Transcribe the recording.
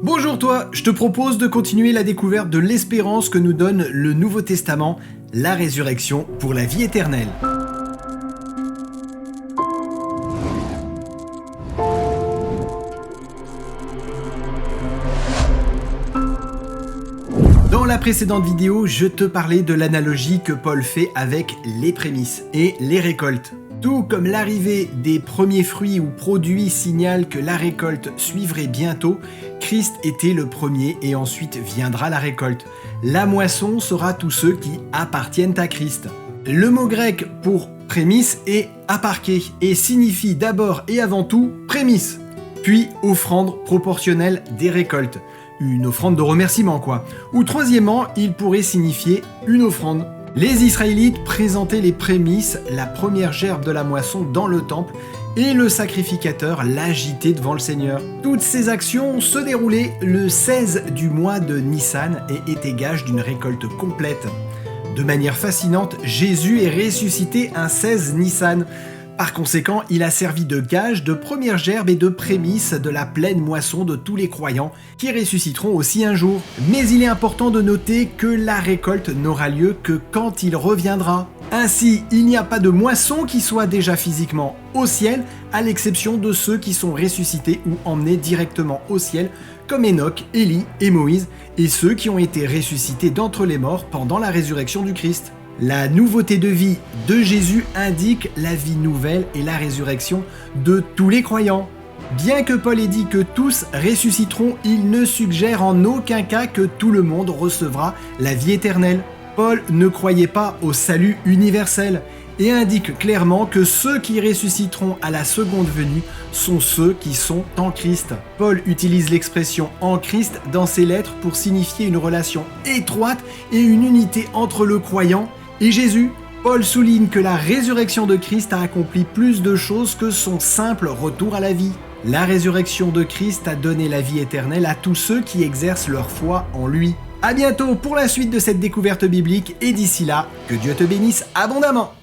Bonjour toi, je te propose de continuer la découverte de l'espérance que nous donne le Nouveau Testament, la résurrection pour la vie éternelle. Dans la précédente vidéo, je te parlais de l'analogie que Paul fait avec les prémices et les récoltes. Tout comme l'arrivée des premiers fruits ou produits signale que la récolte suivrait bientôt, Christ était le premier et ensuite viendra la récolte. La moisson sera tous ceux qui appartiennent à Christ. Le mot grec pour prémisse est aparké et signifie d'abord et avant tout prémisse, puis offrande proportionnelle des récoltes. Une offrande de remerciement quoi. Ou troisièmement, il pourrait signifier une offrande. Les Israélites présentaient les prémices, la première gerbe de la moisson dans le temple, et le sacrificateur l'agitait devant le Seigneur. Toutes ces actions se déroulaient le 16 du mois de Nissan et étaient gages d'une récolte complète. De manière fascinante, Jésus est ressuscité un 16 Nissan. Par conséquent, il a servi de gage, de première gerbe et de prémisse de la pleine moisson de tous les croyants qui ressusciteront aussi un jour. Mais il est important de noter que la récolte n'aura lieu que quand il reviendra. Ainsi, il n'y a pas de moisson qui soit déjà physiquement au ciel, à l'exception de ceux qui sont ressuscités ou emmenés directement au ciel, comme Enoch, Élie et Moïse, et ceux qui ont été ressuscités d'entre les morts pendant la résurrection du Christ. La nouveauté de vie de Jésus indique la vie nouvelle et la résurrection de tous les croyants. Bien que Paul ait dit que tous ressusciteront, il ne suggère en aucun cas que tout le monde recevra la vie éternelle. Paul ne croyait pas au salut universel et indique clairement que ceux qui ressusciteront à la seconde venue sont ceux qui sont en Christ. Paul utilise l'expression « en Christ » dans ses lettres pour signifier une relation étroite et une unité entre le croyant et Jésus. Paul souligne que la résurrection de Christ a accompli plus de choses que son simple retour à la vie. La résurrection de Christ a donné la vie éternelle à tous ceux qui exercent leur foi en lui. À bientôt pour la suite de cette découverte biblique et d'ici là, que Dieu te bénisse abondamment.